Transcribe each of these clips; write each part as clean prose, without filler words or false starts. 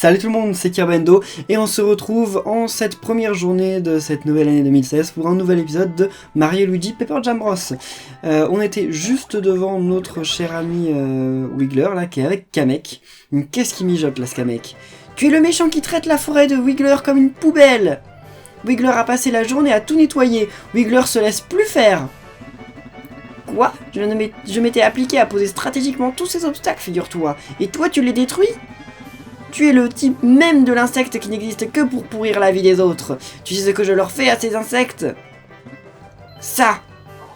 Salut tout le monde, c'est Kirbendo et on se retrouve en cette première journée de cette nouvelle année 2016 pour un nouvel épisode de Mario et Luigi Paper Jam Bros. On était juste devant notre cher ami Wiggler là qui est avec Kamek. Qu'est-ce qui mijote là ce Kamek? Tu es le méchant qui traite la forêt de Wiggler comme une poubelle. Wiggler a passé la journée à tout nettoyer. Wiggler se laisse plus faire. Quoi? Je m'étais appliqué à poser stratégiquement tous ces obstacles, figure-toi. Et toi, tu les détruis? Tu es le type même de l'insecte qui n'existe que pour pourrir la vie des autres. Tu sais ce que je leur fais à ces insectes? Ça!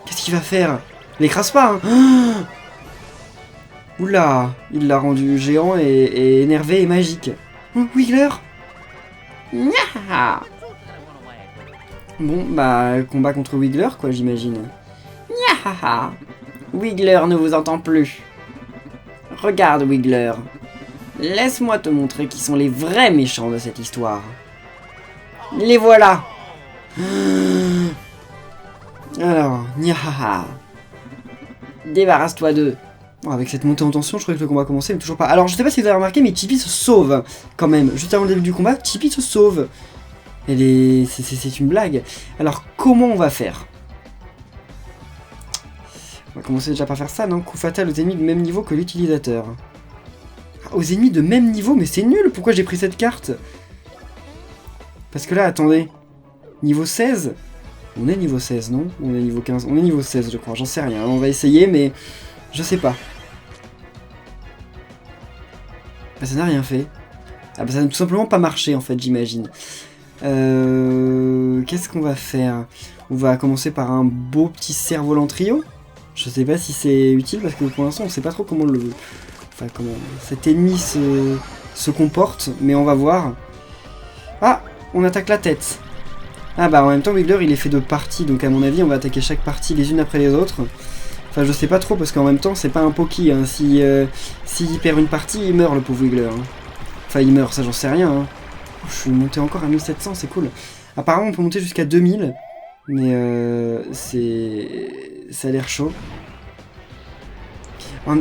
Qu'est-ce qu'il va faire? L'écrase pas, hein? Oula! Il l'a rendu géant et énervé et magique. Wiggler? Nya! Bon, bah, combat contre Wiggler, quoi, j'imagine. Nya! Wiggler ne vous entend plus. Regarde, Wiggler. Laisse-moi te montrer qui sont les vrais méchants de cette histoire. Les voilà. Alors, Nyahaha. Débarrasse-toi d'eux. Bon, avec cette montée en tension, je croyais que le combat commençait, mais toujours pas. Alors, je sais pas si vous avez remarqué, mais Chippy se sauve, quand même. Juste avant le début du combat, Chippy se sauve. C'est une blague. Alors, comment on va faire? On va commencer déjà par faire ça, non? Coup fatal aux ennemis du même niveau que l'utilisateur. Aux ennemis de même niveau, mais c'est nul. Pourquoi j'ai pris cette carte? Parce que là, attendez. Niveau 16? On est niveau 16, non? On est niveau 15. On est niveau 16, je crois. J'en sais rien. On va essayer, mais je sais pas. Bah, ça n'a rien fait. Ah bah ça n'a tout simplement pas marché, en fait, j'imagine. Qu'est-ce qu'on va faire? On va commencer par un beau petit cerf-volant trio. Je sais pas si c'est utile, parce que pour l'instant, on sait pas trop comment le... Enfin, comment cet ennemi se comporte, mais on va voir. Ah, on attaque la tête. Ah bah en même temps, Wiggler, il est fait de parties, donc à mon avis, on va attaquer chaque partie les unes après les autres. Enfin, je sais pas trop, parce qu'en même temps, c'est pas un Poki. Hein. S'il perd une partie, il meurt, le pauvre Wiggler. Hein. Enfin, il meurt, ça j'en sais rien. Hein. Je suis monté encore à 1700, c'est cool. Apparemment, on peut monter jusqu'à 2000, mais ça a l'air chaud.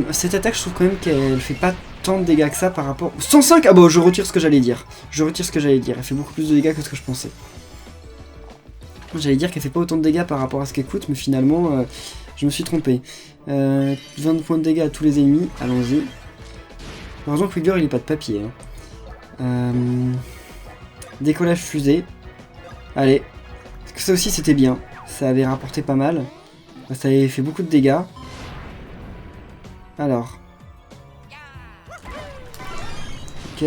Cette attaque, je trouve quand même qu'elle fait pas tant de dégâts que ça par rapport... 105! Ah bon, je retire ce que j'allais dire. Elle fait beaucoup plus de dégâts que ce que je pensais. J'allais dire qu'elle fait pas autant de dégâts par rapport à ce qu'elle coûte, mais finalement, je me suis trompé. 20 points de dégâts à tous les ennemis, allons-y. Heureusement que Wiggler, il est pas de papier. Hein. Décollage fusée. Allez. Parce que ça aussi, c'était bien. Ça avait rapporté pas mal. Ça avait fait beaucoup de dégâts. Alors. Ok.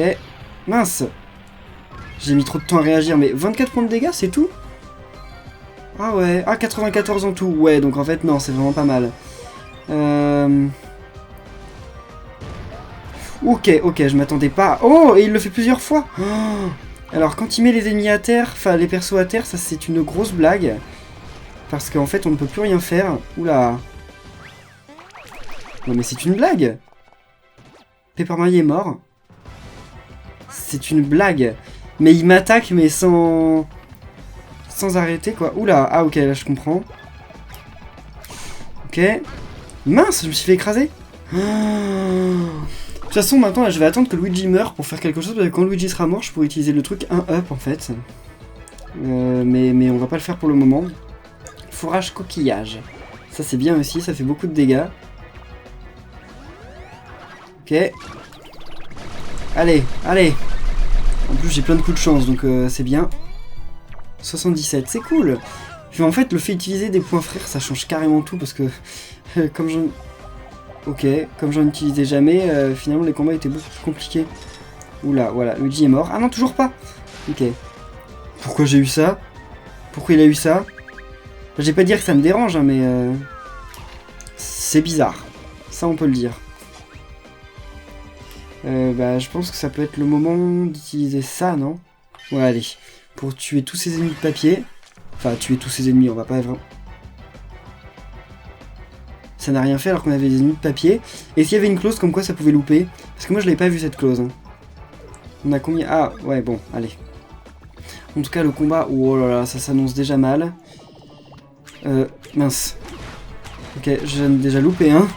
Mince. J'ai mis trop de temps à réagir, mais 24 points de dégâts, c'est tout? Ah ouais. Ah, 94 en tout. Ouais, donc en fait, non, c'est vraiment pas mal. Ok, je m'attendais pas. Oh, et il le fait plusieurs fois. Oh. Alors, quand il met les ennemis à terre, enfin, les persos à terre, ça, c'est une grosse blague. Parce qu'en fait, on ne peut plus rien faire. Oula. Non mais c'est une blague. Paper Mario est mort. C'est une blague. Mais il m'attaque mais sans arrêter quoi. Oula, ah ok, là je comprends. Ok. Mince, je me suis fait écraser. De toute façon maintenant là, je vais attendre que Luigi meure pour faire quelque chose. Parce que quand Luigi sera mort, je pourrais utiliser le truc 1-up en fait. Mais on va pas le faire pour le moment. Fourrage coquillage. Ça c'est bien aussi, ça fait beaucoup de dégâts. Ok. Allez. En plus, j'ai plein de coups de chance, donc c'est bien. 77, c'est cool. Puis en fait, le fait d'utiliser des points frères, ça change carrément tout, parce que comme j'en utilisais jamais, finalement, les combats étaient beaucoup plus compliqués. Oula, voilà, Luigi est mort. Ah non, toujours pas. Ok. Pourquoi j'ai eu ça? Pourquoi il a eu ça? Je vais pas dire que ça me dérange, hein, mais... c'est bizarre. Ça, on peut le dire. Bah, je pense que ça peut être le moment d'utiliser ça, non? Ouais, allez. Pour tuer tous ces ennemis de papier. Enfin, tuer tous ces ennemis, on va pas vraiment... Ça n'a rien fait alors qu'on avait des ennemis de papier. Et s'il y avait une clause comme quoi ça pouvait louper? Parce que moi, je l'avais pas vu, cette clause. Hein. On a combien? Ah, ouais, bon, allez. En tout cas, le combat... Oh là là, ça s'annonce déjà mal. Mince. Ok, j'ai déjà loupé, hein.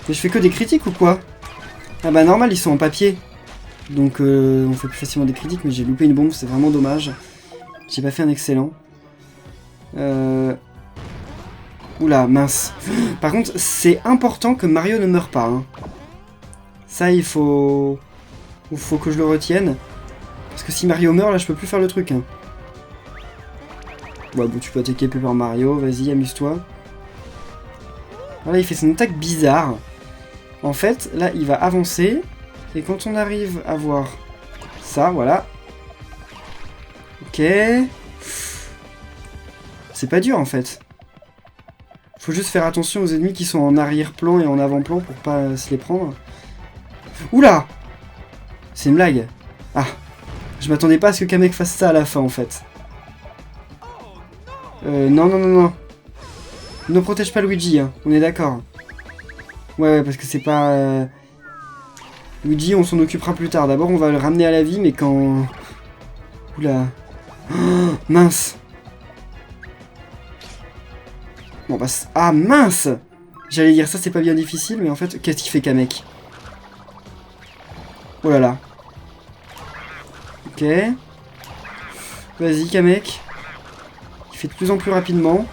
Mais je fais que des critiques ou quoi? Ah bah normal, ils sont en papier. Donc on fait plus facilement des critiques, mais j'ai loupé une bombe, c'est vraiment dommage. J'ai pas fait un excellent. Oula, mince. Par contre, c'est important que Mario ne meure pas. Hein. Ça, il faut que je le retienne. Parce que si Mario meurt, là, je peux plus faire le truc. Hein. Ouais, bon, tu peux attaquer Paper Mario. Vas-y, amuse-toi. Voilà, il fait son attaque bizarre. En fait, là, il va avancer. Et quand on arrive à voir ça, voilà. Ok. C'est pas dur, en fait. Faut juste faire attention aux ennemis qui sont en arrière-plan et en avant-plan pour pas se les prendre. Oula! C'est une blague. Ah. Je m'attendais pas à ce que Kamek fasse ça à la fin, en fait. Non, non, non, non. Ne protège pas Luigi, hein. On est d'accord. Ouais, parce que c'est pas... Luigi, on s'en occupera plus tard. D'abord, on va le ramener à la vie, mais quand... Oula. Oh, mince. Bon, bah... Ah, mince! J'allais dire ça, c'est pas bien difficile, mais en fait, qu'est-ce qu'il fait, Kamek? Oh là là. Ok. Vas-y, Kamek. Il fait de plus en plus rapidement.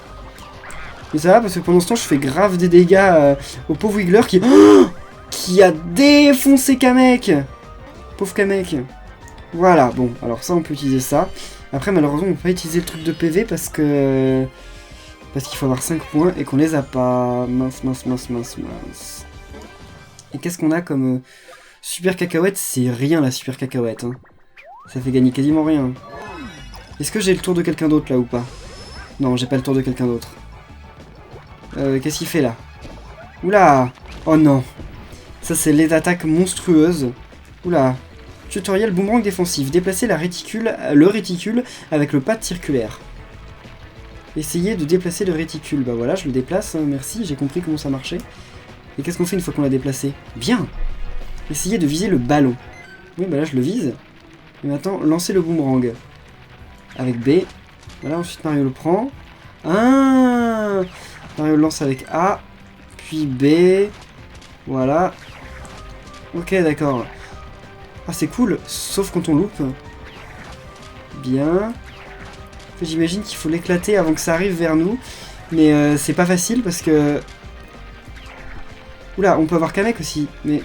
Mais ça va, parce que pendant ce temps, je fais grave des dégâts au pauvre Wiggler qui... Oh, qui a défoncé Kamek. Pauvre Kamek. Voilà, bon, alors ça, on peut utiliser ça. Après, malheureusement, on peut pas utiliser le truc de PV parce que... Parce qu'il faut avoir 5 points et qu'on les a pas. Mince, mince, mince, mince, mince. Et qu'est-ce qu'on a comme... Super cacahuète? C'est rien, la super cacahuète. Hein. Ça fait gagner quasiment rien. Est-ce que j'ai le tour de quelqu'un d'autre, là, ou pas? Non, j'ai pas le tour de quelqu'un d'autre. Qu'est-ce qu'il fait, là? Oula! Oh non! Ça, c'est les attaques monstrueuses. Oula! Tutoriel boomerang défensif. Déplacer le réticule avec le pad circulaire. Essayez de déplacer le réticule. Bah voilà, je le déplace, hein, merci, j'ai compris comment ça marchait. Et qu'est-ce qu'on fait une fois qu'on l'a déplacé? Bien! Essayez de viser le ballon. Oui, bah là, je le vise. Et maintenant, lancez le boomerang. Avec B. Voilà, ensuite Mario le prend. Ah! Mario le lance avec A. Puis B. Voilà. Ok, d'accord. Ah, c'est cool, sauf quand on loupe. Bien. J'imagine qu'il faut l'éclater avant que ça arrive vers nous. Mais c'est pas facile parce que... Oula, on peut avoir Kamek aussi, mais...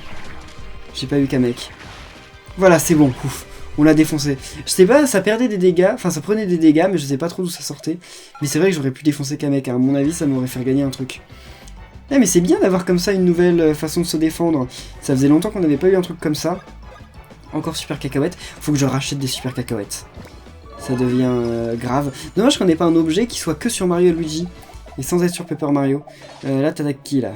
J'ai pas eu Kamek. Voilà, c'est bon, ouf. On l'a défoncé. Je sais pas, ça perdait des dégâts, enfin ça prenait des dégâts, mais je sais pas trop d'où ça sortait. Mais c'est vrai que j'aurais pu défoncer Kamek, hein. À mon avis, ça m'aurait fait gagner un truc. Eh, mais c'est bien d'avoir comme ça une nouvelle façon de se défendre. Ça faisait longtemps qu'on n'avait pas eu un truc comme ça. Encore super cacahuète. Faut que je rachète des super cacahuètes. Ça devient grave. Dommage qu'on n'ait pas un objet qui soit que sur Mario et Luigi. Et sans être sur Paper Mario. Là, t'attaques qui, là?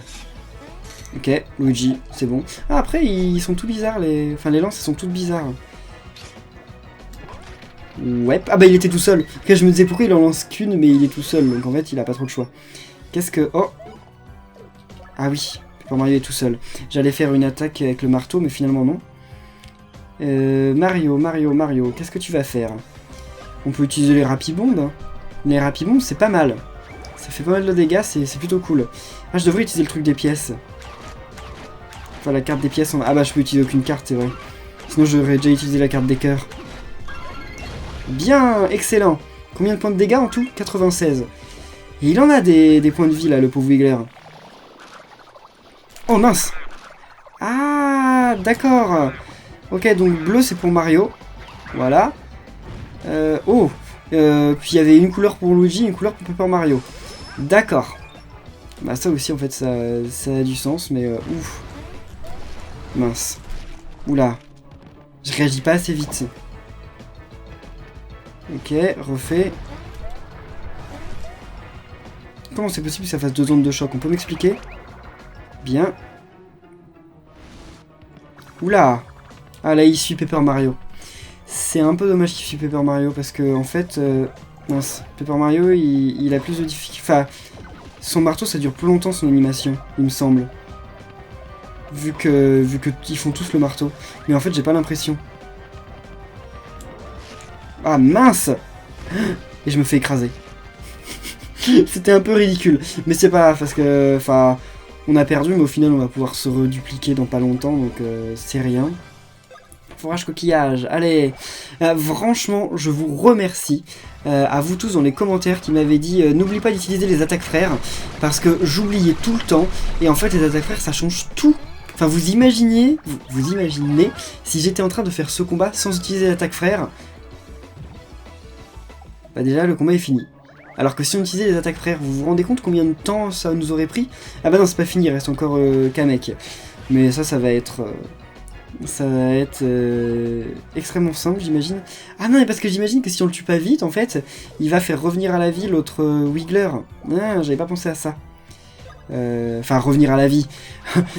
Ok, Luigi, c'est bon. Ah, après, ils sont tout bizarres, les... Enfin, les lances, elles sont toutes bizarres. Ouais. Ah bah, il était tout seul. Ok, je me disais pourquoi il en lance qu'une, mais il est tout seul. Donc, en fait, il a pas trop de choix. Qu'est-ce que... Oh! Ah oui, Paper Mario est tout seul. J'allais faire une attaque avec le marteau, mais finalement, non. Mario, qu'est-ce que tu vas faire? On peut utiliser les rapibombes. Hein. Les rapibombes, c'est pas mal. Ça fait pas mal de dégâts, c'est plutôt cool. Ah, je devrais utiliser le truc des pièces. Enfin, la carte des pièces... Ah bah, je peux utiliser aucune carte, c'est vrai. Sinon, j'aurais déjà utilisé la carte des cœurs. Bien, excellent. Combien de points de dégâts en tout? 96. Et il en a des points de vie, là, le pauvre Wiggler. Oh, mince. Ah, d'accord. Ok, donc bleu, c'est pour Mario. Voilà. Oh. Puis il y avait une couleur pour Luigi, une couleur pour Paper Mario. D'accord. Bah ça aussi, en fait, ça a du sens, mais ouf. Mince. Oula. Je réagis pas assez vite. Ok, refait. Comment c'est possible que ça fasse 2 ondes de choc? On peut m'expliquer? Bien. Oula. Ah là, il suit Paper Mario. C'est un peu dommage qu'il suit Paper Mario parce que, en fait... mince. Paper Mario, il a plus de difficultés... Enfin, son marteau, ça dure plus longtemps, son animation, il me semble. Vu que ils font tous le marteau. Mais en fait, j'ai pas l'impression. Ah, mince! Et je me fais écraser. C'était un peu ridicule. Mais c'est pas grave, parce que... Enfin, on a perdu, mais au final, on va pouvoir se redupliquer dans pas longtemps, donc c'est rien. Fourrage coquillage, allez. Franchement, je vous remercie. À vous tous dans les commentaires qui m'avaient dit n'oublie pas d'utiliser les attaques frères parce que j'oubliais tout le temps et en fait les attaques frères ça change tout. Enfin vous imaginez si j'étais en train de faire ce combat sans utiliser l'attaque frère, bah déjà le combat est fini. Alors que si on utilisait les attaques frères, vous vous rendez compte combien de temps ça nous aurait pris? Ah bah non c'est pas fini, il reste encore Kamek. Mais ça va être... extrêmement simple, j'imagine. Ah non, mais parce que j'imagine que si on le tue pas vite, en fait, il va faire revenir à la vie l'autre Wiggler. Ah, j'avais pas pensé à ça. Enfin, revenir à la vie.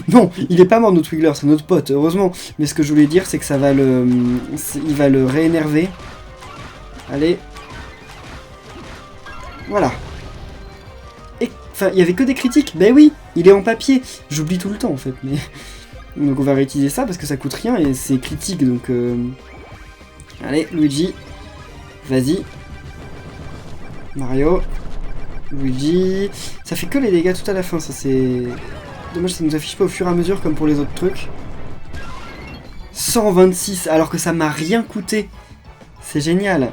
Non, il est pas mort, notre Wiggler, c'est notre pote, heureusement. Mais ce que je voulais dire, c'est que ça va le... il va le réénerver. Allez. Voilà. Et... Enfin, il y avait que des critiques. Ben oui, il est en papier. J'oublie tout le temps, en fait, mais... Donc on va réutiliser ça parce que ça coûte rien et c'est critique donc allez Luigi, vas-y. Mario, Luigi, ça fait que les dégâts tout à la fin, ça c'est... Dommage ça nous affiche pas au fur et à mesure comme pour les autres trucs. 126 alors que ça m'a rien coûté, c'est génial.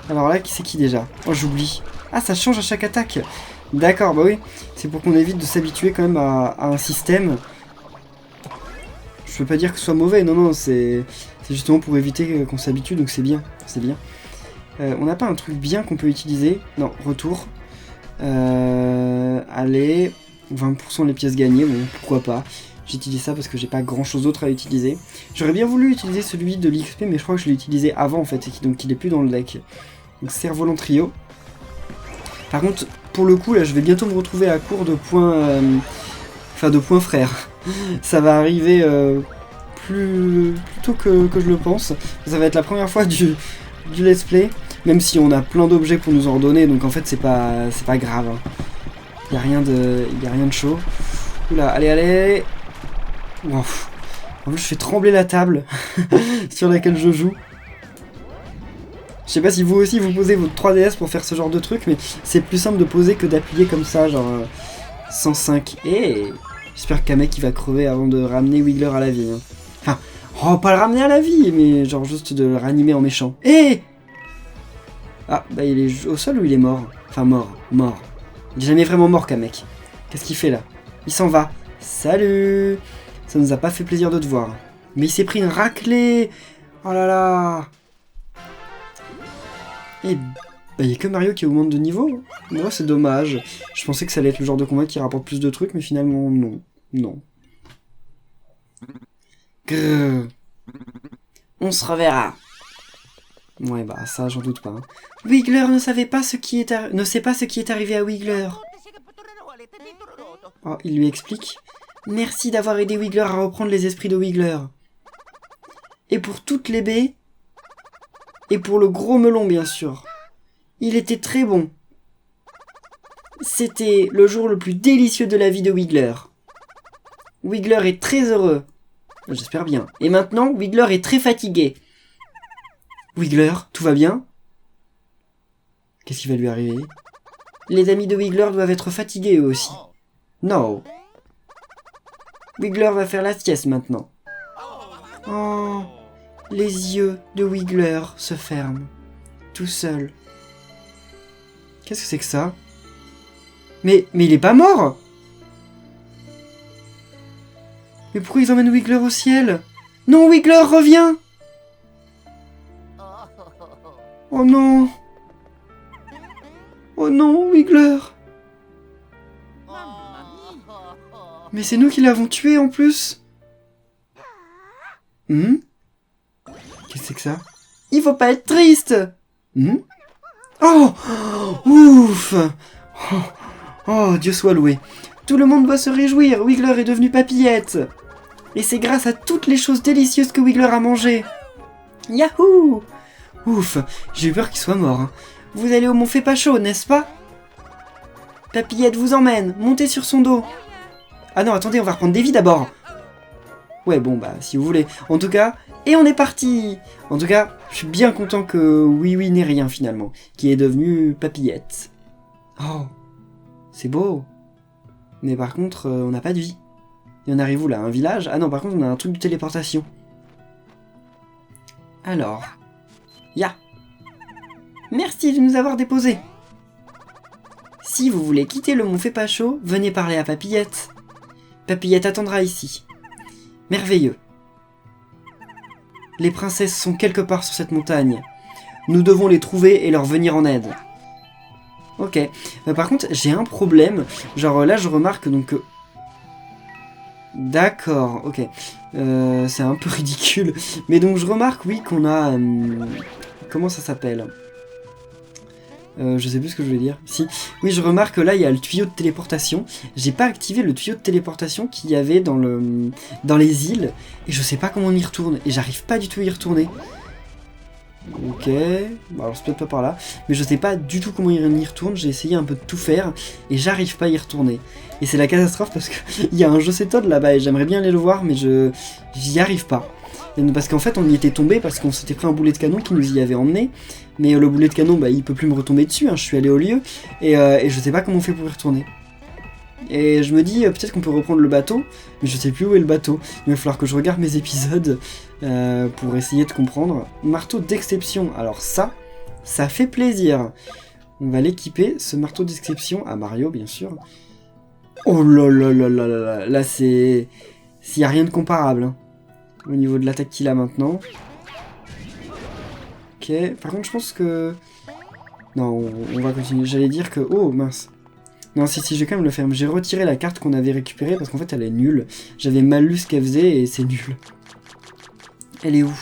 Alors là c'est qui déjà? Oh j'oublie. Ah ça change à chaque attaque. D'accord bah oui, c'est pour qu'on évite de s'habituer quand même à un système. Je peux pas dire que ce soit mauvais, non, c'est justement pour éviter qu'on s'habitue, donc c'est bien, c'est bien. On n'a pas un truc bien qu'on peut utiliser? Non, retour. Allez, 20% les pièces gagnées, bon, pourquoi pas. J'utilise ça parce que j'ai pas grand chose d'autre à utiliser. J'aurais bien voulu utiliser celui de l'XP, mais je crois que je l'ai utilisé avant en fait, donc il est plus dans le deck. Donc cerf-volant trio. Par contre, pour le coup, là, je vais bientôt me retrouver à court de points... Enfin, de points frères. Ça va arriver plus tôt que je le pense. Ça va être la première fois du let's play, même si on a plein d'objets pour nous en redonner, donc en fait c'est pas grave. Hein. Y a rien de chaud. Oula, allez. Wow. En plus je fais trembler la table sur laquelle je joue. Je sais pas si vous aussi vous posez votre 3DS pour faire ce genre de truc, mais c'est plus simple de poser que d'appuyer comme ça, genre 105. Et j'espère que Kamek il va crever avant de ramener Wiggler à la vie. Hein. Enfin, oh, pas le ramener à la vie, mais genre juste de le ranimer en méchant. Ah, bah il est au sol ou il est mort? Enfin, mort. Il est jamais vraiment mort, Kamek. Qu'est-ce qu'il fait là? Il s'en va. Salut! Ça nous a pas fait plaisir de te voir. Mais il s'est pris une raclée! Oh là là! Et bah, il n'y a que Mario qui augmente de niveau. Moi, c'est dommage. Je pensais que ça allait être le genre de combat qui rapporte plus de trucs, mais finalement, non. Grrr. On se reverra. Ouais, bah ça, j'en doute pas. Hein. Wiggler ne sait pas ce qui est arrivé à Wiggler. Oh, il lui explique. Merci d'avoir aidé Wiggler à reprendre les esprits de Wiggler. Et pour toutes les baies. Et pour le gros melon, bien sûr. Il était très bon. C'était le jour le plus délicieux de la vie de Wiggler. Wiggler est très heureux. J'espère bien. Et maintenant, Wiggler est très fatigué. Wiggler, tout va bien? Qu'est-ce qui va lui arriver? Les amis de Wiggler doivent être fatigués eux aussi. Non. Wiggler va faire la sieste maintenant. Oh, les yeux de Wiggler se ferment. Tout seul. Qu'est-ce que c'est que ça? Mais il est pas mort! Mais pourquoi ils emmènent Wiggler au ciel? Non, Wiggler, reviens! Oh non! Oh non, Wiggler! Mais c'est nous qui l'avons tué en plus! Qu'est-ce que c'est que ça? Il faut pas être triste! Oh! Ouf! Oh, Dieu soit loué! Tout le monde doit se réjouir, Wiggler est devenu papillette! Et c'est grâce à toutes les choses délicieuses que Wiggler a mangées! Yahoo! Ouf, j'ai eu peur qu'il soit mort. Hein. Vous allez au Mont Fépacho, n'est-ce pas? Papillette vous emmène, montez sur son dos. Ah non, attendez, on va reprendre des vies d'abord. Ouais, bon, bah, si vous voulez. En tout cas, et on est parti. En tout cas, je suis bien content que Oui n'est rien, finalement, qui est devenu Papillette. Oh, c'est beau. Mais par contre, on n'a pas de vie. Et on arrive où, là? Un village? Ah non, par contre, on a un truc de téléportation. Alors... Ya. Merci de nous avoir déposés. Si vous voulez quitter le mont Fait pas chaud, venez parler à Papillette. Papillette attendra ici. Merveilleux. Les princesses sont quelque part sur cette montagne. Nous devons les trouver et leur venir en aide. Ok. Par contre, j'ai un problème. Genre là, je remarque donc que... D'accord, ok. C'est un peu ridicule. Mais donc je remarque, oui, qu'on a... comment ça s'appelle ? Je sais plus ce que je voulais dire. Si. Oui, je remarque que là, il y a le tuyau de téléportation. J'ai pas activé le tuyau de téléportation qu'il y avait dans les îles. Et je sais pas comment on y retourne. Et j'arrive pas du tout à y retourner. Ok. Bon, alors c'est peut-être pas par là. Mais je sais pas du tout comment on y retourne. J'ai essayé un peu de tout faire. Et j'arrive pas à y retourner. Et c'est la catastrophe parce qu'il y a un José Todd là-bas. Et j'aimerais bien aller le voir. Mais j'y arrive pas. Parce qu'en fait, on y était tombé parce qu'on s'était pris un boulet de canon qui nous y avait emmené. Mais le boulet de canon, bah, il peut plus me retomber dessus, hein, je suis allé au lieu, et je sais pas comment on fait pour y retourner. Et je me dis, peut-être qu'on peut reprendre le bateau, mais je sais plus où est le bateau. Il va falloir que je regarde mes épisodes pour essayer de comprendre. Marteau d'exception, alors ça fait plaisir. On va l'équiper, ce marteau d'exception, à Mario, bien sûr. Oh là là là là là, là c'est... S'il n'y a rien de comparable, hein, au niveau de l'attaque qu'il a maintenant. Ok, par contre je pense que... Non, on va continuer. J'allais dire que... Oh mince. Non, si, je vais quand même le faire. J'ai retiré la carte qu'on avait récupérée parce qu'en fait elle est nulle. J'avais mal lu ce qu'elle faisait et c'est nul. Elle est où?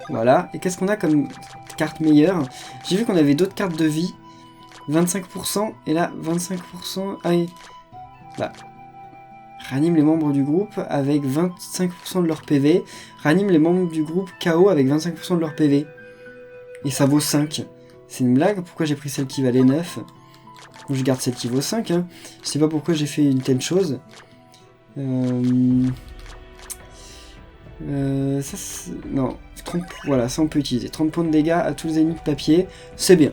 Voilà. Et qu'est-ce qu'on a comme carte meilleure? J'ai vu qu'on avait d'autres cartes de vie. 25% et là 25%... Ah oui. Là. Ranime les membres du groupe avec 25% de leur PV. Ranime les membres du groupe KO avec 25% de leur PV. Et ça vaut 5. C'est une blague? Pourquoi j'ai pris celle qui valait 9? Donc je garde celle qui vaut 5. Hein. Je sais pas pourquoi j'ai fait une telle chose. Ça, non. 30... Voilà, ça on peut utiliser. 30 points de dégâts à tous les ennemis de papier. C'est bien.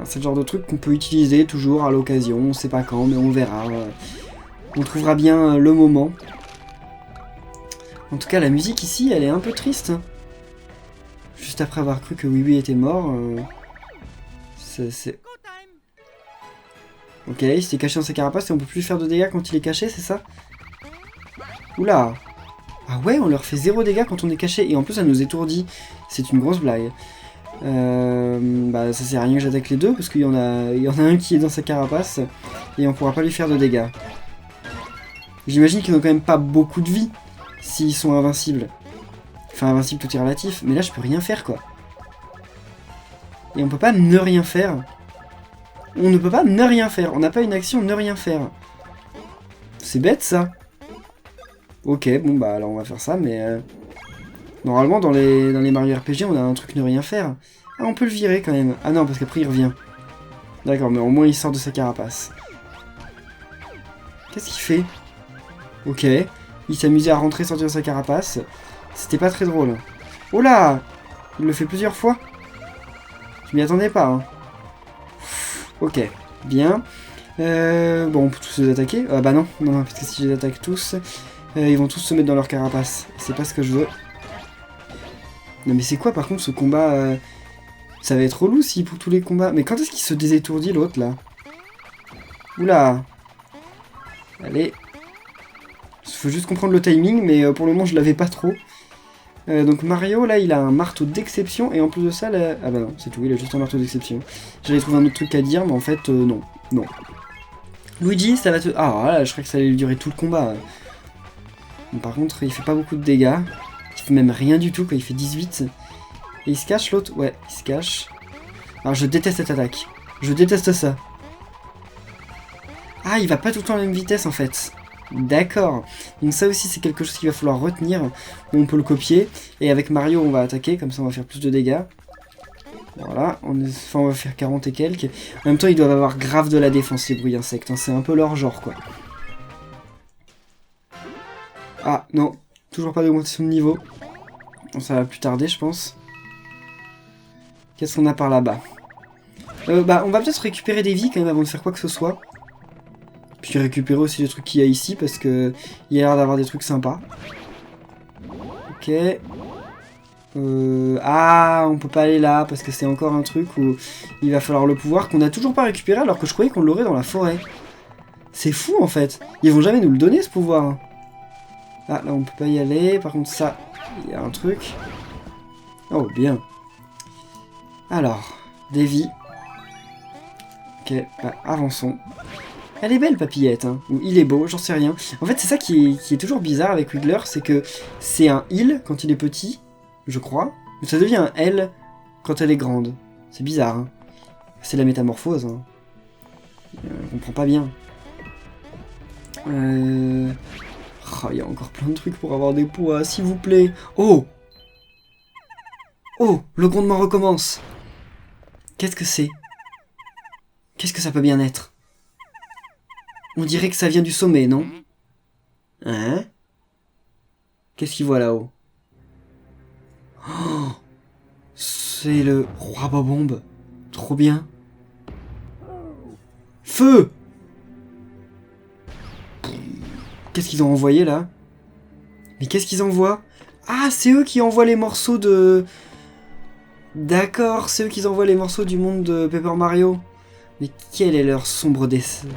C'est le genre de truc qu'on peut utiliser toujours à l'occasion. On sait pas quand, mais on verra. On trouvera bien le moment. En tout cas, la musique ici, elle est un peu triste. Hein. Juste après avoir cru que Oui était mort. C'est... Ok, il s'est caché dans sa carapace et on peut plus faire de dégâts quand il est caché, c'est ça? Oula! Ah ouais, on leur fait 0 dégâts quand on est caché et en plus ça nous étourdit. C'est une grosse blague. Bah ça sert à rien que j'attaque les deux parce qu'il y en a un qui est dans sa carapace et on pourra pas lui faire de dégâts. J'imagine qu'ils n'ont quand même pas beaucoup de vie s'ils sont invincibles. Enfin invincible tout est relatif, mais là je peux rien faire quoi. Et on peut pas ne rien faire. On ne peut pas ne rien faire, on n'a pas une action ne rien faire. C'est bête ça. Ok, bon bah alors on va faire ça, mais... Normalement dans les Mario RPG on a un truc ne rien faire. Ah on peut le virer quand même. Ah non parce qu'après il revient. D'accord, mais au moins il sort de sa carapace. Qu'est-ce qu'il fait? Ok, il s'amusait à rentrer sortir de sa carapace. C'était pas très drôle. Oh là! Il le fait plusieurs fois. Je m'y attendais pas. Hein. Ok, bien. Bon, on peut tous les attaquer. Ah bah non, non, parce que si je les attaque tous, ils vont tous se mettre dans leur carapace. C'est pas ce que je veux. Non mais c'est quoi par contre ce combat ça va être relou si pour tous les combats. Mais quand est-ce qu'il se désétourdit l'autre là? Oula! Allez. Faut juste comprendre le timing, mais pour le moment je l'avais pas trop. Donc Mario, là, il a un marteau d'exception, et en plus de ça, là... Ah bah non, c'est tout, il a juste un marteau d'exception. J'allais trouver un autre truc à dire, mais en fait, non. Non. Luigi, ça va te... Ah, là, je crois que ça allait durer tout le combat. Bon, par contre, il fait pas beaucoup de dégâts. Il fait même rien du tout, quoi, il fait 18. Et il se cache, l'autre? Ouais, il se cache. Alors, je déteste cette attaque. Je déteste ça. Ah, il va pas tout le temps à la même vitesse, en fait. D'accord, donc ça aussi c'est quelque chose qu'il va falloir retenir. On peut le copier, et avec Mario on va attaquer, comme ça on va faire plus de dégâts. Voilà, on va faire 40 et quelques. En même temps ils doivent avoir grave de la défense les bruits insectes, hein. C'est un peu leur genre quoi. Ah non, toujours pas d'augmentation de niveau. Bon, ça va plus tarder je pense. Qu'est-ce qu'on a par là-bas? Bah on va peut-être récupérer des vies quand même avant de faire quoi que ce soit. Puis récupérer aussi les trucs qu'il y a ici parce que il y a l'air d'avoir des trucs sympas. Ok. Ah, on peut pas aller là parce que c'est encore un truc où il va falloir le pouvoir qu'on a toujours pas récupéré alors que je croyais qu'on l'aurait dans la forêt. C'est fou en fait. Ils vont jamais nous le donner ce pouvoir. Ah, là on peut pas y aller. Par contre ça, il y a un truc. Oh, bien. Alors, des vies. Ok, bah, avançons. Elle est belle, papillette, hein. Ou il est beau, j'en sais rien. En fait, c'est ça qui est toujours bizarre avec Wiggler, c'est que c'est un il quand il est petit, je crois, mais ça devient un elle quand elle est grande. C'est bizarre, hein. C'est la métamorphose, hein. On comprend pas bien. Oh, il y a encore plein de trucs pour avoir des poids, s'il vous plaît. Oh! Oh! Le grondement recommence! Qu'est-ce que c'est? Qu'est-ce que ça peut bien être? On dirait que ça vient du sommet, non? Hein? Qu'est-ce qu'il voit là-haut? Oh, c'est le roi Bobombe. Trop bien. Feu! Qu'est-ce qu'ils ont envoyé là? Mais qu'est-ce qu'ils envoient? Ah, c'est eux qui envoient les morceaux de... D'accord, c'est eux qui envoient les morceaux du monde de Paper Mario. Mais quel est leur sombre dessin?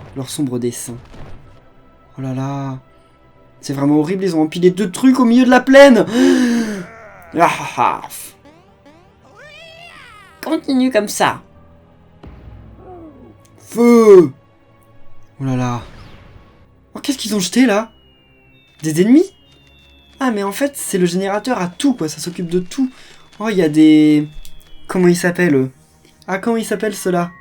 Oh là là. C'est vraiment horrible, ils ont empilé 2 trucs au milieu de la plaine. Continue comme ça. Feu! Oh là là. Oh, qu'est-ce qu'ils ont jeté là? Des ennemis? Ah, mais en fait, c'est le générateur à tout, quoi. Ça s'occupe de tout. Oh, il y a des... Comment ils s'appellent, eux? Ah, comment ils s'appellent, ceux-là?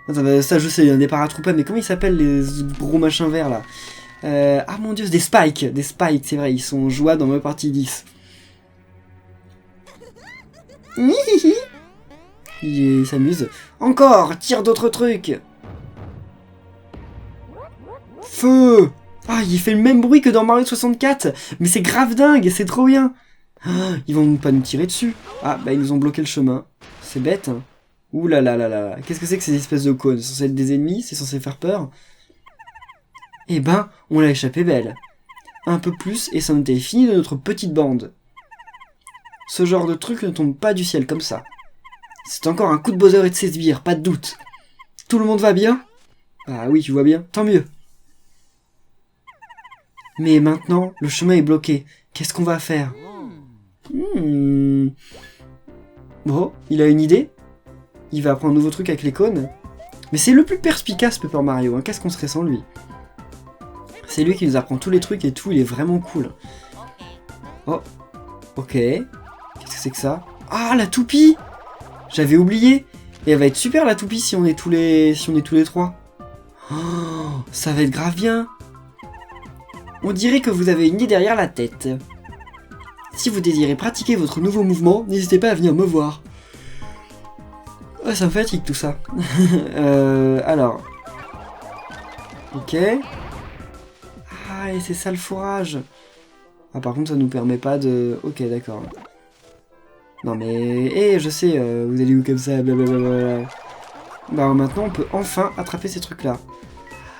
Attends, ça, je sais, il y a des paratroupes, mais comment ils s'appellent, les gros machins verts, là? Ah, mon dieu, des spikes. Des spikes, c'est vrai, ils sont jouables dans ma partie 10. Il s'amuse. Encore, tire d'autres trucs. Feu! Ah, il fait le même bruit que dans Mario 64. Mais c'est grave dingue, c'est trop bien. Ah, ils vont pas nous tirer dessus. Ah, bah ils nous ont bloqué le chemin. C'est bête, hein. Ouh là là là là. Qu'est-ce que c'est que ces espèces de cônes? C'est censé être des ennemis? C'est censé faire peur? Eh ben, on l'a échappé belle. Un peu plus et ça en était fini de notre petite bande. Ce genre de truc ne tombe pas du ciel comme ça. C'est encore un coup de Bowser et de ses sbires, pas de doute. Tout le monde va bien? Ah oui, tu vois bien, tant mieux. Mais maintenant, le chemin est bloqué. Qu'est-ce qu'on va faire? Bon, il a une idée. Il va apprendre un nouveau truc avec les cônes. Mais c'est le plus perspicace, Paper Mario. Hein. Qu'est-ce qu'on serait sans lui? C'est lui qui nous apprend tous les trucs et tout. Il est vraiment cool. Oh, ok. Qu'est-ce que c'est que ça? Ah, la toupie! J'avais oublié. Et elle va être super, la toupie, si on est tous les trois. Oh, ça va être grave bien. On dirait que vous avez une idée derrière la tête. Si vous désirez pratiquer votre nouveau mouvement, n'hésitez pas à venir me voir. Oh, ça me fatigue tout ça. Alors. Ok. Ah, et c'est ça le fourrage. Ah, par contre, ça nous permet pas de... Ok, d'accord. Non mais... Eh, je sais, vous allez où comme ça, blablabla. Bah, maintenant, on peut enfin attraper ces trucs-là.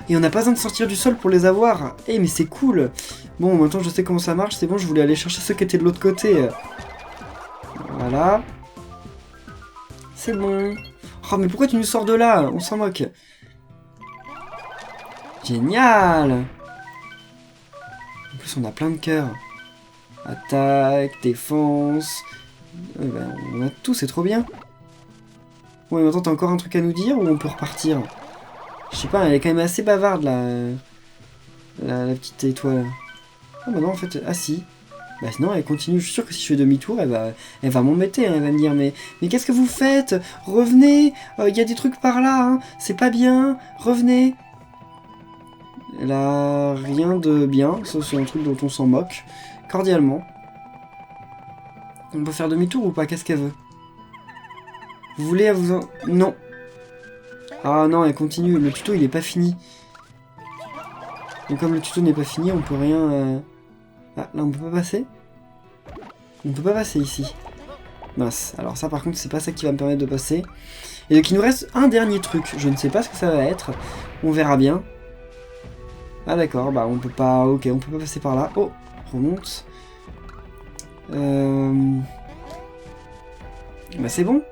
Et on n'a pas besoin de sortir du sol pour les avoir. Eh, mais c'est cool. Bon, maintenant, je sais comment ça marche. C'est bon, je voulais aller chercher ceux qui étaient de l'autre côté. Voilà. C'est bon. Oh, mais pourquoi tu nous sors de là? On s'en moque. Génial. En plus, on a plein de cœurs. Attaque, défense... ben, on a tout, c'est trop bien. Ouais, maintenant, t'as encore un truc à nous dire ou on peut repartir? Je sais pas, elle est quand même assez bavarde, la petite étoile. Ah bah non, en fait... Ah si. Bah sinon, elle continue. Je suis sûr que si je fais demi-tour, elle va m'embêter. Hein, elle va me dire, mais qu'est-ce que vous faites? Revenez. Y a des trucs par là. Hein. C'est pas bien. Revenez. Elle a rien de bien. Ça, c'est un truc dont on s'en moque. Cordialement. On peut faire demi-tour ou pas? Qu'est-ce qu'elle veut? Vous voulez vous en... Non. Ah non, elle continue. Le tuto, il est pas fini. Donc comme le tuto n'est pas fini, on peut rien... Ah, là, on peut pas passer? On peut pas passer ici. Mince. Alors ça, par contre, c'est pas ça qui va me permettre de passer. Et donc, il nous reste un dernier truc. Je ne sais pas ce que ça va être. On verra bien. Ah d'accord, bah on peut pas... Ok, on peut pas passer par là. Oh, remonte. Bah c'est bon.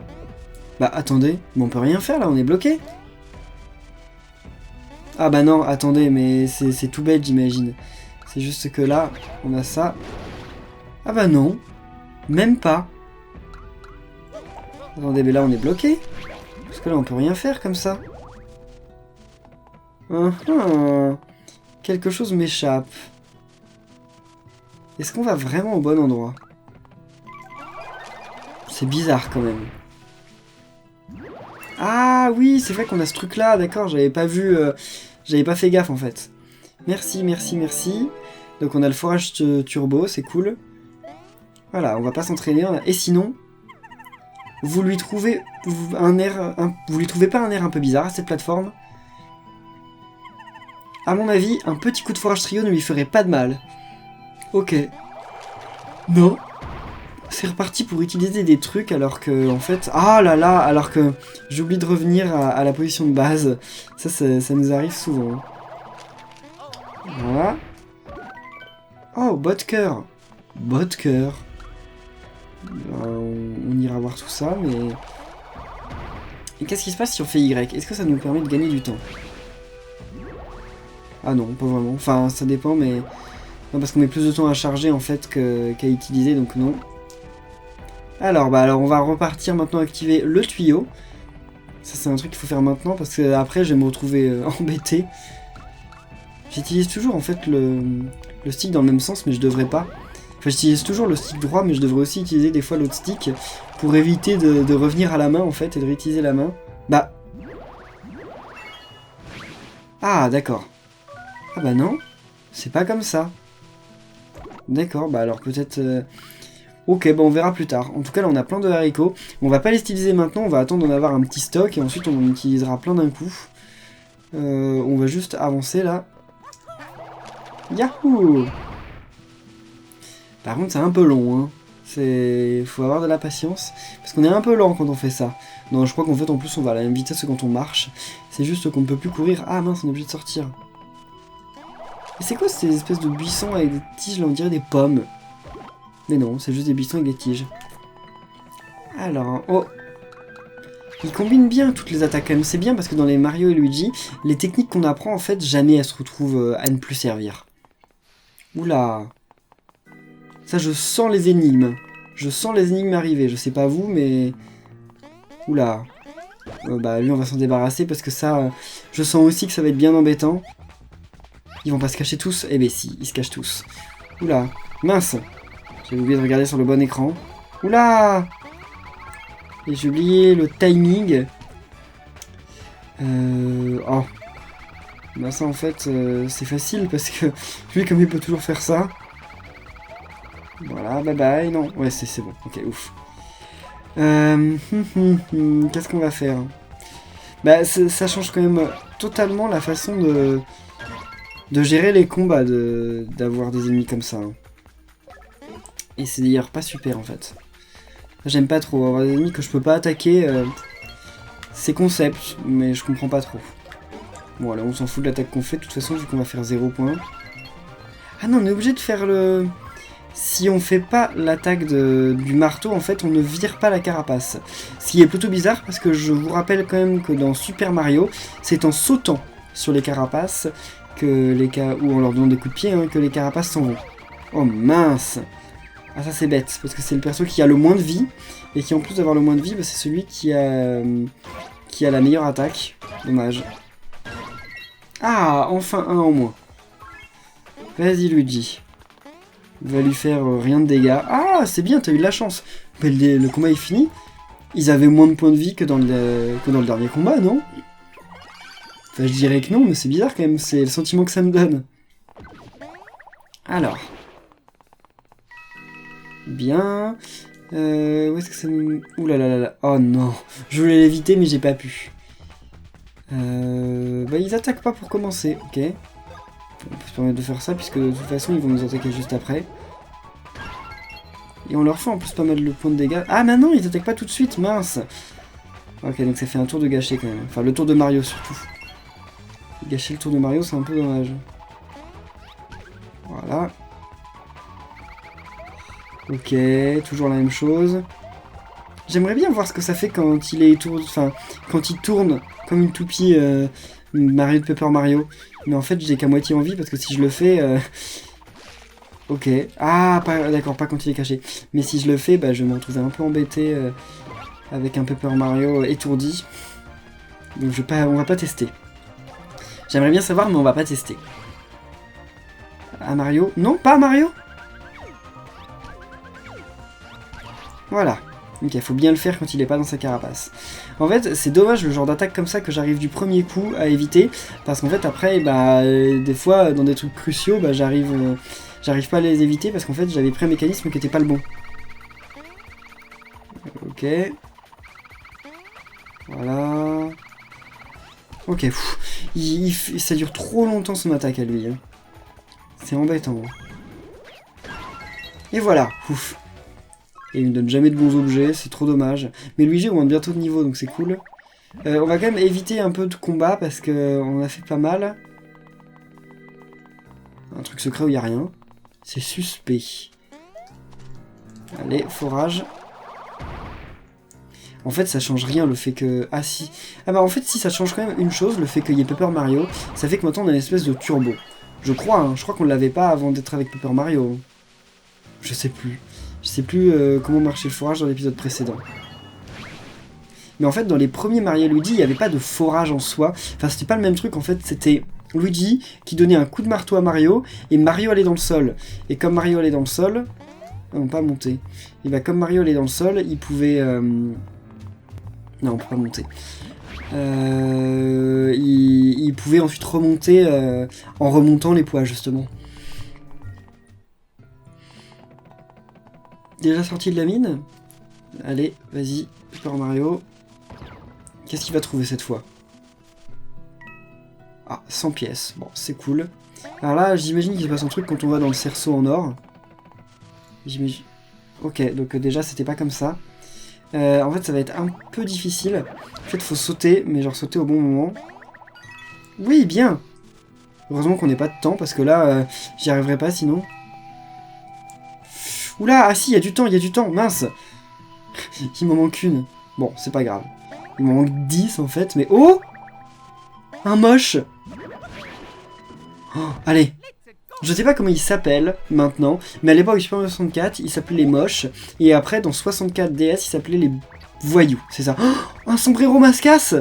Bah attendez, mais on peut rien faire là, on est bloqué. Ah bah non, attendez, mais c'est tout bête j'imagine. C'est juste que là, on a ça. Ah bah non, même pas. Attendez, mais là on est bloqué. Parce que là on peut rien faire comme ça. Quelque chose m'échappe. Est-ce qu'on va vraiment au bon endroit? C'est bizarre quand même. Ah oui, c'est vrai qu'on a ce truc là, d'accord, j'avais pas vu, j'avais pas fait gaffe en fait. Merci, merci, merci. Donc on a le forage turbo, c'est cool. Voilà, on va pas s'entraîner. Et sinon, vous lui trouvez un air, vous lui trouvez pas un air un peu bizarre à cette plateforme? À mon avis, un petit coup de forage trio ne lui ferait pas de mal. Ok. Non. C'est reparti pour utiliser des trucs alors que, en fait... Ah là là, alors que j'oublie de revenir à la position de base. Ça nous arrive souvent. Voilà. Oh, bot-cœur. Bot-cœur. On ira voir tout ça, mais... Et qu'est-ce qui se passe si on fait Y? Est-ce que ça nous permet de gagner du temps? Ah non, pas vraiment. Enfin, ça dépend, mais... Non, parce qu'on met plus de temps à charger, en fait, qu'à utiliser, donc non. Alors, on va repartir maintenant activer le tuyau. Ça, c'est un truc qu'il faut faire maintenant, parce que après, je vais me retrouver embêté. J'utilise toujours, en fait, le stick dans le même sens, mais je devrais pas. Enfin, j'utilise toujours le stick droit, mais je devrais aussi utiliser des fois l'autre stick pour éviter de revenir à la main, en fait, et de réutiliser la main. Bah... Ah, d'accord. Ah bah non, c'est pas comme ça. D'accord, bah alors peut-être... Ok, bah on verra plus tard. En tout cas, là, on a plein de haricots. On va pas les styliser maintenant, on va attendre d'en avoir un petit stock, et ensuite on en utilisera plein d'un coup. On va juste avancer, là. Yahoo! Par contre, c'est un peu long, hein. Faut avoir de la patience, parce qu'on est un peu lent quand on fait ça. Non, je crois qu'en fait, en plus, on va à la même vitesse que quand on marche. C'est juste qu'on ne peut plus courir. Ah mince, on est obligé de sortir. Et c'est quoi ces espèces de buissons avec des tiges, là, on dirait des pommes? Mais non, c'est juste des buissons avec des tiges. Alors, oh! Ils combinent bien toutes les attaques quand même, c'est bien parce que dans les Mario et Luigi, les techniques qu'on apprend, en fait, jamais elles se retrouvent à ne plus servir. Oula! Ça, je sens les énigmes. Je sens les énigmes arriver, je sais pas vous, mais... Oula! Bah, lui, on va s'en débarrasser parce que ça, je sens aussi que ça va être bien embêtant. Ils vont pas se cacher tous? Eh ben si, ils se cachent tous. Oula! Mince! J'ai oublié de regarder sur le bon écran. Oula! Et j'ai oublié le timing. Oh. Bah ça en fait, c'est facile parce que lui comme il peut toujours faire ça. Voilà, bye bye, non. Ouais, c'est bon, ok, ouf. Qu'est-ce qu'on va faire? Bah ça change quand même totalement la façon de gérer les combats, d'avoir des ennemis comme ça. Hein. Et c'est d'ailleurs pas super en fait. J'aime pas trop avoir des ennemis que je peux pas attaquer. C'est concept, mais je comprends pas trop. Bon, allez, on s'en fout de l'attaque qu'on fait, de toute façon, vu qu'on va faire 0 points. Ah non, on est obligé de faire le... Si on fait pas l'attaque du marteau, en fait, on ne vire pas la carapace. Ce qui est plutôt bizarre, parce que je vous rappelle quand même que dans Super Mario, c'est en sautant sur les carapaces, ou en leur donnant des coups de pied, hein, que les carapaces s'en vont. Oh mince! Ah ça c'est bête, parce que c'est le perso qui a le moins de vie, et qui en plus d'avoir le moins de vie, bah, c'est celui qui a la meilleure attaque. Dommage. Ah, enfin un en moins. Vas-y Luigi. Il va lui faire rien de dégâts. Ah, c'est bien, t'as eu de la chance. Mais le combat est fini. Ils avaient moins de points de vie que dans le dernier combat, non? Enfin, je dirais que non, mais c'est bizarre quand même, c'est le sentiment que ça me donne. Alors... Bien. Où est-ce que ça me... Ouh là là là là. Oh non. Je voulais l'éviter, mais j'ai pas pu. Bah, ils attaquent pas pour commencer. Ok. On peut se permettre de faire ça, puisque de toute façon, ils vont nous attaquer juste après. Et on leur fait en plus pas mal de points de dégâts. Ah, maintenant, ils attaquent pas tout de suite. Mince. Ok, donc ça fait un tour de gâché quand même. Enfin, le tour de Mario surtout. Gâcher le tour de Mario, c'est un peu dommage. Voilà. Ok, toujours la même chose. J'aimerais bien voir ce que ça fait quand il est étourdi, enfin, quand il tourne comme une toupie Mario de Paper Mario. Mais en fait, j'ai qu'à moitié envie parce que si je le fais... Ok. Ah, d'accord, pas quand il est caché. Mais si je le fais, bah, je vais me retrouver un peu embêté avec un Paper Mario étourdi. Donc on va pas tester. J'aimerais bien savoir, mais on va pas tester. À Mario? Non, pas à Mario? Voilà. Ok, faut bien le faire quand il est pas dans sa carapace. En fait, c'est dommage le genre d'attaque comme ça que j'arrive du premier coup à éviter. Parce qu'en fait, après, bah, des fois, dans des trucs cruciaux, bah, j'arrive pas à les éviter parce qu'en fait, j'avais pris un mécanisme qui était pas le bon. Ok. Voilà. Ok, ça dure trop longtemps son attaque à lui. Hein. C'est embêtant. Et voilà, ouf. Et il me donne jamais de bons objets, c'est trop dommage. Mais Luigi augmente bientôt de niveau, donc c'est cool. On va quand même éviter un peu de combat parce qu'on a fait pas mal. Un truc secret où il n'y a rien. C'est suspect. Allez, forage. En fait, ça change rien le fait que... Ah si. Ah bah en fait, si, ça change quand même une chose, le fait qu'il y ait Paper Mario. Ça fait que maintenant on a une espèce de turbo. Je crois, hein. Je crois qu'on l'avait pas avant d'être avec Paper Mario. Je sais plus. Je sais plus comment marchait le forage dans l'épisode précédent. Mais en fait, dans les premiers Mario Luigi, il n'y avait pas de forage en soi. Enfin, c'était pas le même truc, en fait, c'était Luigi qui donnait un coup de marteau à Mario, et Mario allait dans le sol. Et comme Mario allait dans le sol... Non, pas monter. Et bah, comme Mario allait dans le sol, il pouvait... Non, on peut pas monter. Il pouvait ensuite remonter en remontant les poids, justement. Déjà sorti de la mine? Allez, vas-y, Super Mario. Qu'est-ce qu'il va trouver cette fois? Ah, 100 pièces. Bon, c'est cool. Alors là, j'imagine qu'il se passe un truc quand on va dans le cerceau en or. J'imagine... Ok, donc déjà, c'était pas comme ça. En fait, ça va être un peu difficile. En fait, faut sauter, mais genre sauter au bon moment. Oui, bien! Heureusement qu'on n'ait pas de temps, parce que là, j'y arriverai pas sinon. Oula, ah si, il y a du temps, mince! Il m'en manque une. Bon, c'est pas grave. Il m'en manque 10 en fait, mais... Oh! Un moche! Oh, allez! Je sais pas comment il s'appelle maintenant, mais à l'époque du Super Mario 64, il s'appelait les moches, et après dans 64 DS, il s'appelait les voyous, c'est ça. Oh, un sombrero mascasse!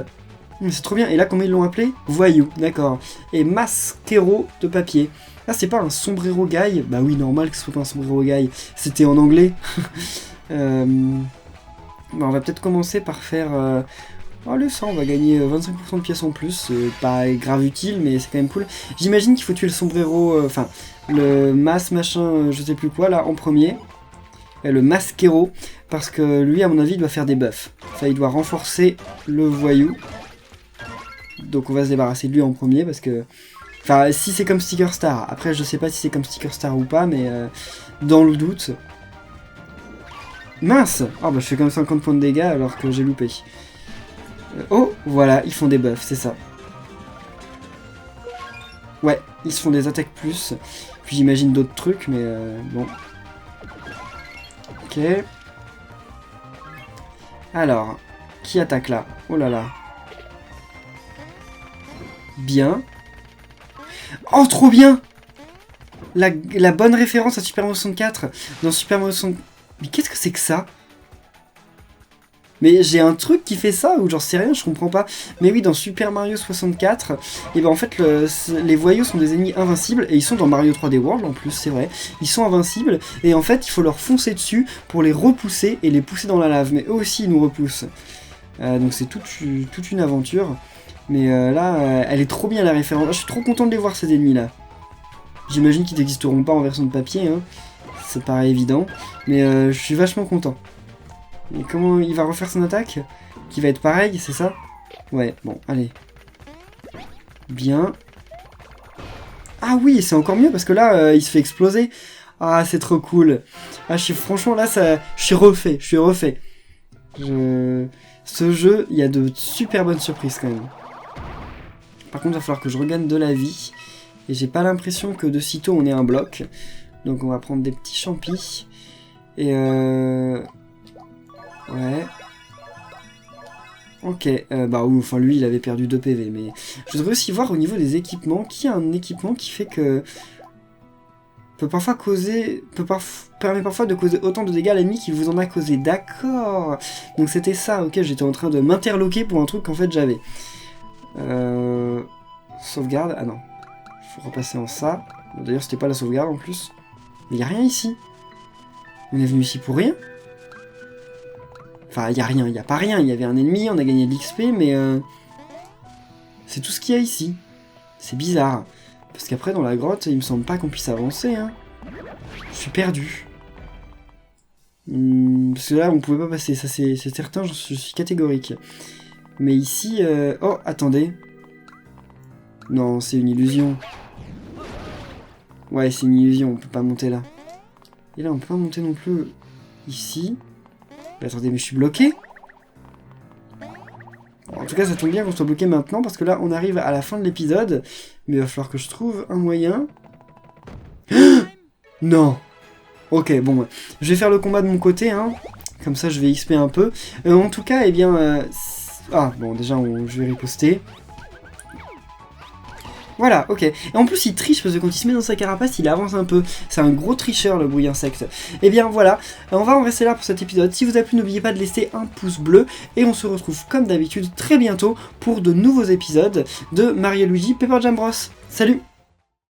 C'est trop bien, et là comment ils l'ont appelé? Voyou, d'accord. Et masquero de papier. Là c'est pas un sombrero guy? Bah oui, normal que ce soit pas un sombrero guy, c'était en anglais. Bon, on va peut-être commencer par faire... Allez, ça, on va gagner 25% de pièces en plus, c'est pas grave utile, mais c'est quand même cool. J'imagine qu'il faut tuer le sombrero, enfin, le machin, je sais plus quoi, là, en premier. Le masquero, parce que lui, à mon avis, il doit faire des buffs. Enfin, il doit renforcer le voyou. Donc on va se débarrasser de lui en premier, parce que... Enfin, si c'est comme Sticker Star, après je sais pas si c'est comme Sticker Star ou pas, mais dans le doute... Mince! Oh bah je fais comme 50 points de dégâts alors que j'ai loupé. Oh, voilà, ils font des buffs, c'est ça. Ouais, ils se font des attaques plus. Puis j'imagine d'autres trucs, mais bon. Ok. Alors, qui attaque là? Oh là là. Bien. Oh, trop bien! La bonne référence à Super Mario 64. Dans Super Mario 64... Mais qu'est-ce que c'est que ça? Mais j'ai un truc qui fait ça, ou j'en sais rien, je comprends pas. Mais oui, dans Super Mario 64, et ben en fait, les voyous sont des ennemis invincibles, et ils sont dans Mario 3D World en plus, c'est vrai. Ils sont invincibles, et en fait, il faut leur foncer dessus pour les repousser, et les pousser dans la lave. Mais eux aussi, ils nous repoussent. Donc c'est toute une aventure. Mais là, elle est trop bien la référence. Je suis trop content de les voir, ces ennemis-là. J'imagine qu'ils n'existeront pas en version de papier, hein. Ça paraît évident. Mais je suis vachement content. Et comment il va refaire son attaque? Qui va être pareil, c'est ça? Ouais, bon, allez. Bien. Ah oui, c'est encore mieux parce que là, il se fait exploser. Ah, c'est trop cool. Ah, franchement, là, je suis refait. Ce jeu, il y a de super bonnes surprises quand même. Par contre, il va falloir que je regagne de la vie. Et j'ai pas l'impression que de sitôt on ait un bloc. Donc on va prendre des petits champis. Et ouais. Ok, bah oui, enfin lui il avait perdu 2 PV, mais je voudrais aussi voir au niveau des équipements, qui a un équipement qui fait que... permet parfois de causer autant de dégâts à l'ennemi qu'il vous en a causé. D'accord. Donc c'était ça, ok, j'étais en train de m'interloquer pour un truc qu'en fait j'avais. Sauvegarde, ah non. Faut repasser en ça. D'ailleurs c'était pas la sauvegarde en plus. Mais y a rien ici. On est venu ici pour rien. Enfin, y a rien, y a pas rien. Il y avait un ennemi, on a gagné de l'XP, mais... c'est tout ce qu'il y a ici. C'est bizarre. Parce qu'après, dans la grotte, il me semble pas qu'on puisse avancer, hein. Je suis perdu. Parce que là, on pouvait pas passer, ça c'est certain, je suis catégorique. Mais ici... oh, attendez. Non, c'est une illusion. Ouais, c'est une illusion, on peut pas monter là. Et là, on peut pas monter non plus ici. Mais attendez, mais je suis bloqué? En tout cas, ça tombe bien qu'on soit bloqué maintenant, parce que là, on arrive à la fin de l'épisode. Mais il va falloir que je trouve un moyen. Non. Ok, bon, je vais faire le combat de mon côté, hein. Comme ça, je vais XP un peu. En tout cas, eh bien... ah, bon, déjà, je vais riposter. Voilà, ok. Et en plus, il triche parce que quand il se met dans sa carapace, il avance un peu. C'est un gros tricheur, le bruit insecte. Et bien voilà, on va en rester là pour cet épisode. Si vous a plu, n'oubliez pas de laisser un pouce bleu. Et on se retrouve comme d'habitude très bientôt pour de nouveaux épisodes de Mario et Luigi Paper Jam Bros. Salut!